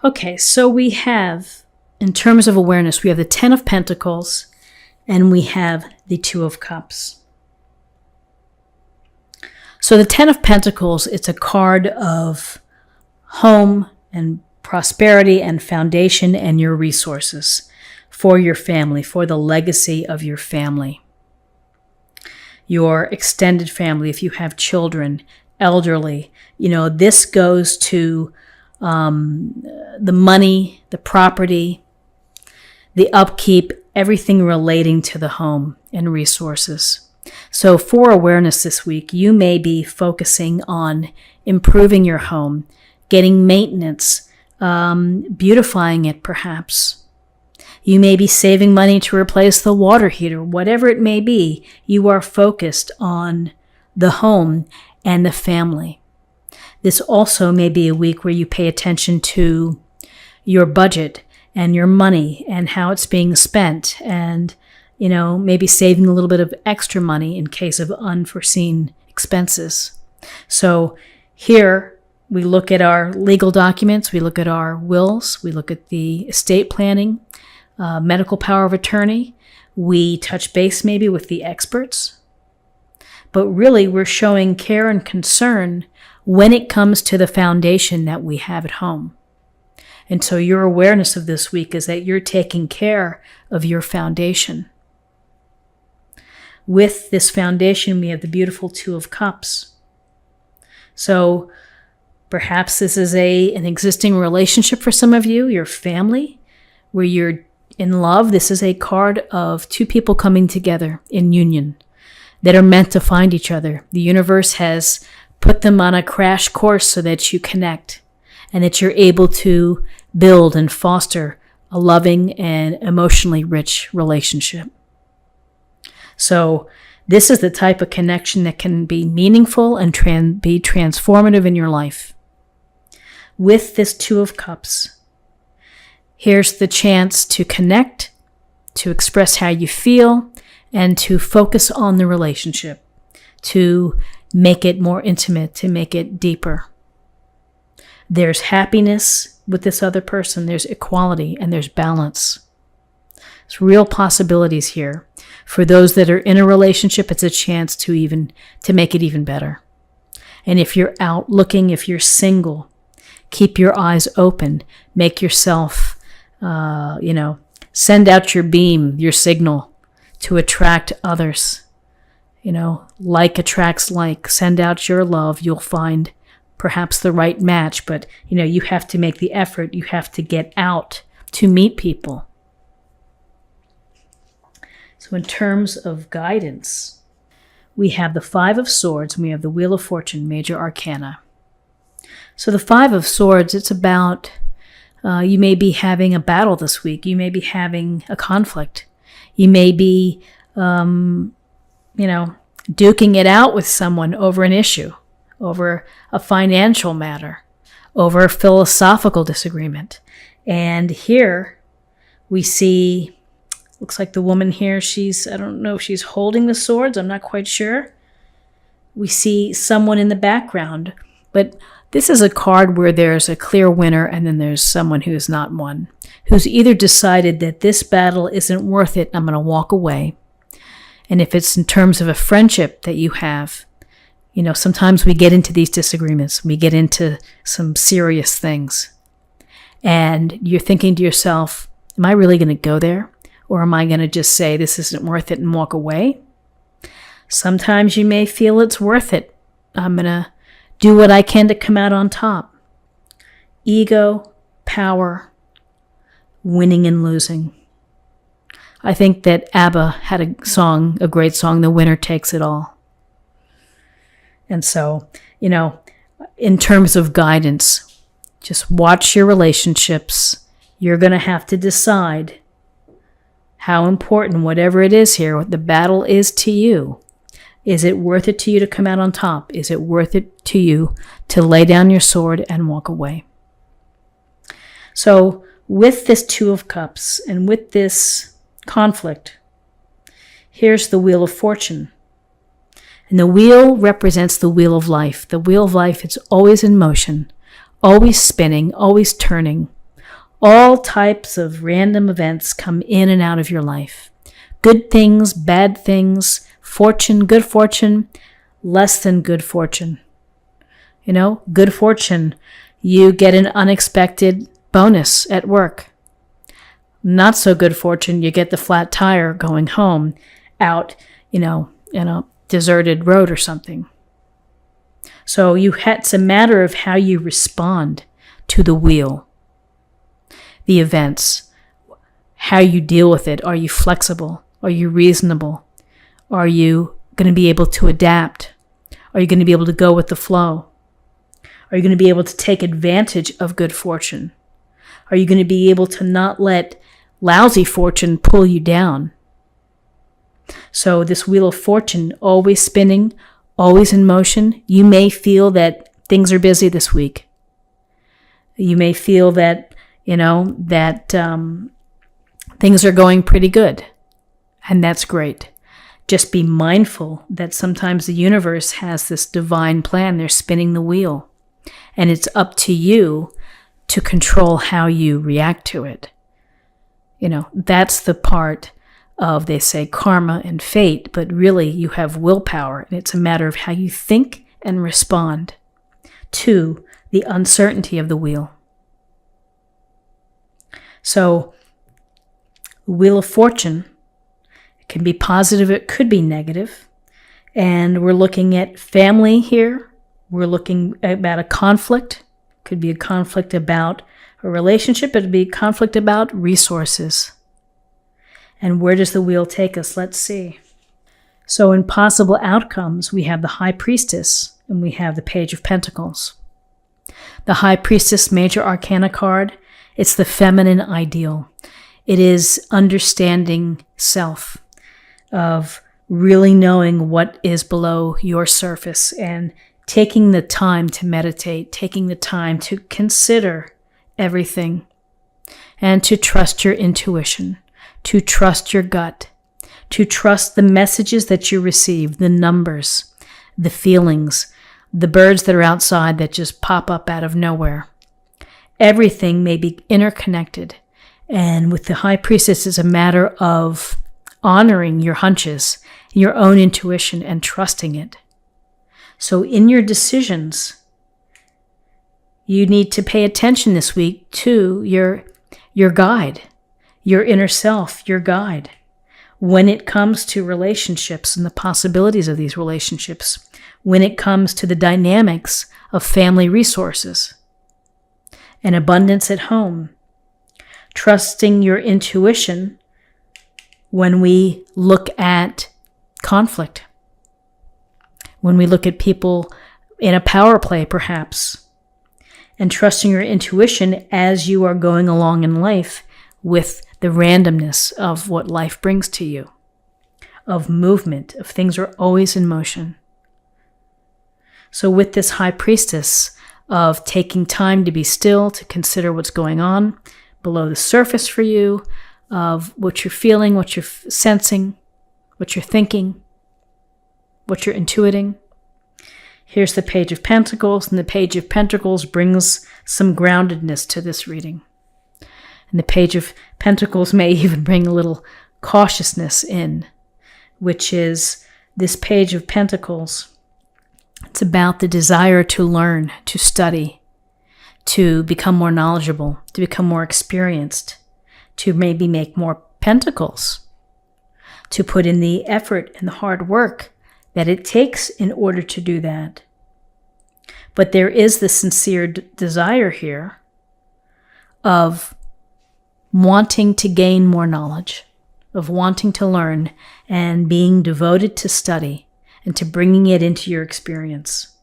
Okay, so we have, in terms of awareness, we have the 10 of Pentacles and we have the 2 of Cups. So the 10 of Pentacles, it's a card of home and prosperity and foundation and your resources for your family, for the legacy of your family. Your extended family, if you have children, elderly, this goes to the money, the property, the upkeep, everything relating to the home and resources. So for awareness this week, you may be focusing on improving your home, getting maintenance, beautifying it perhaps. You may be saving money to replace the water heater. Whatever it may be, you are focused on the home and the family. This also may be a week where you pay attention to your budget and your money and how it's being spent, and maybe saving a little bit of extra money in case of unforeseen expenses. So here we look at our legal documents, we look at our wills, we look at the estate planning, medical power of attorney. We touch base maybe with the experts. But really we're showing care and concern when it comes to the foundation that we have at home. And so your awareness of this week is that you're taking care of your foundation. With this foundation, we have the beautiful 2 of Cups. So perhaps this is an existing relationship for some of you, your family, where you're in love. This is a card of 2 people coming together in union that are meant to find each other. The universe has put them on a crash course so that you connect and that you're able to build and foster a loving and emotionally rich relationship. So this is the type of connection that can be meaningful and be transformative in your life. With this 2 of Cups, here's the chance to connect, to express how you feel, and to focus on the relationship, to make it more intimate, to make it deeper. There's happiness with this other person, there's equality, and there's balance. There's real possibilities here. For those that are in a relationship, it's a chance to make it even better. And if you're out looking, if you're single, keep your eyes open. Make yourself, send out your beam, your signal to attract others. Like attracts like. Send out your love. You'll find perhaps the right match, but you have to make the effort. You have to get out to meet people. So in terms of guidance, we have the 5 of Swords and we have the Wheel of Fortune, major arcana. So the 5 of Swords, it's about you may be having a battle this week. You may be having a conflict. You may be, duking it out with someone over an issue, over a financial matter, over a philosophical disagreement. And here we see, looks like the woman here, I don't know if she's holding the swords, I'm not quite sure. We see someone in the background, but this is a card where there's a clear winner and then there's someone who's not won, who's either decided that this battle isn't worth it, I'm going to walk away. And if it's in terms of a friendship that you have, sometimes we get into these disagreements, we get into some serious things. And you're thinking to yourself, am I really going to go there? Or am I going to just say this isn't worth it and walk away? Sometimes you may feel it's worth it. I'm going to do what I can to come out on top. Ego, power, winning and losing. I think that ABBA had a great song, The Winner Takes It All. And so, in terms of guidance, just watch your relationships. You're going to have to decide how important whatever it is here, what the battle is to you. Is it worth it to you to come out on top? Is it worth it to you to lay down your sword and walk away? So with this 2 of Cups and with this conflict, here's the Wheel of Fortune. And the wheel represents the wheel of life. The wheel of life, it's always in motion, always spinning, always turning. All types of random events come in and out of your life. Good things, bad things, fortune, good fortune, less than good fortune. Good fortune, you get an unexpected bonus at work. Not so good fortune, you get the flat tire going home out, in a deserted road or something. So it's a matter of how you respond to the wheel, the events, how you deal with it. Are you flexible? Are you reasonable? Are you going to be able to adapt? Are you going to be able to go with the flow? Are you going to be able to take advantage of good fortune? Are you going to be able to not let lousy fortune pull you down? So this wheel of fortune, always spinning, always in motion. You may feel that things are busy this week. You may feel that, things are going pretty good. And that's great. Just be mindful that sometimes the universe has this divine plan. They're spinning the wheel. And it's up to you to control how you react to it. That's the part of, they say, karma and fate, but really you have willpower, and it's a matter of how you think and respond to the uncertainty of the wheel. So, Wheel of Fortune, it can be positive, it could be negative, and we're looking at family here. We're looking about a conflict. Could be a conflict about a relationship. It could be a conflict about resources. And where does the wheel take us? Let's see. So in possible outcomes, we have the High Priestess and we have the Page of Pentacles. The High Priestess Major Arcana card, it's the feminine ideal. It is understanding self, of really knowing what is below your surface and taking the time to meditate, taking the time to consider everything and to trust your intuition, to trust your gut, to trust the messages that you receive, the numbers, the feelings, the birds that are outside that just pop up out of nowhere. Everything may be interconnected. And with the High Priestess, it's a matter of honoring your hunches, your own intuition, and trusting it. So in your decisions, you need to pay attention this week to your guide, your inner self, your guide, when it comes to relationships and the possibilities of these relationships, when it comes to the dynamics of family resources and abundance at home, trusting your intuition when we look at conflict, when we look at people in a power play perhaps, and trusting your intuition as you are going along in life with the randomness of what life brings to you, of movement, of things are always in motion. So with this High Priestess of taking time to be still, to consider what's going on below the surface for you, of what you're feeling, what you're sensing, what you're thinking, what you're intuiting. Here's the Page of Pentacles, and the Page of Pentacles brings some groundedness to this reading. And the Page of Pentacles may even bring a little cautiousness in, which is this Page of Pentacles. It's about the desire to learn, to study, to become more knowledgeable, to become more experienced, to maybe make more pentacles, to put in the effort and the hard work that it takes in order to do that. But there is the sincere desire here of wanting to gain more knowledge, of wanting to learn and being devoted to study and to bringing it into your experience.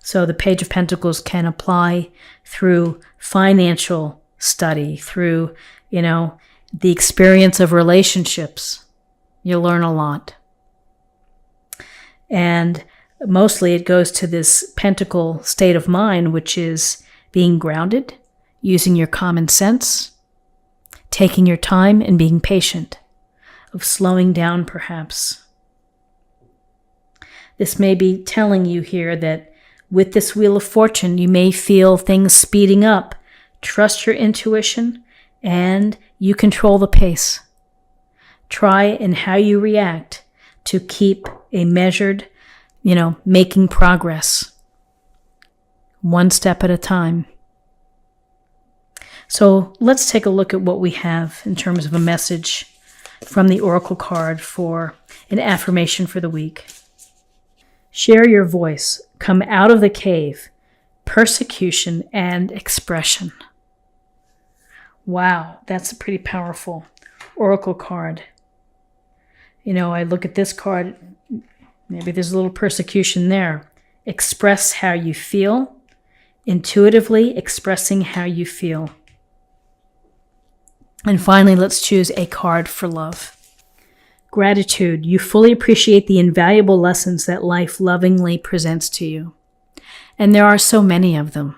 So the Page of Pentacles can apply through financial study, through, the experience of relationships. You'll learn a lot. And mostly it goes to this pentacle state of mind, which is being grounded, using your common sense, taking your time and being patient, of slowing down perhaps. This may be telling you here that with this Wheel of Fortune, you may feel things speeding up. Trust your intuition and you control the pace. Try in how you react to keep a measured, making progress one step at a time. So let's take a look at what we have in terms of a message from the Oracle card for an affirmation for the week. Share your voice. Come out of the cave. Persecution and expression. Wow, that's a pretty powerful Oracle card. I look at this card, maybe there's a little persecution there. Express how you feel, intuitively expressing how you feel. And finally, let's choose a card for love. Gratitude. You fully appreciate the invaluable lessons that life lovingly presents to you. And there are so many of them.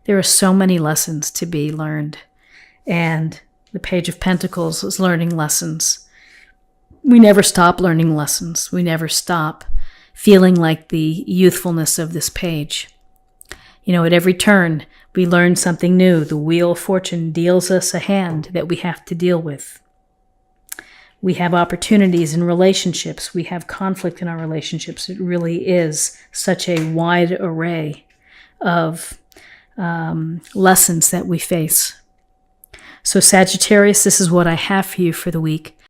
There are so many lessons to be learned. And the Page of Pentacles is learning lessons. We never stop learning lessons. We never stop feeling like the youthfulness of this page. At every turn, we learn something new. The Wheel of Fortune deals us a hand that we have to deal with. We have opportunities in relationships. We have conflict in our relationships. It really is such a wide array of lessons that we face. So Sagittarius, this is what I have for you for the week.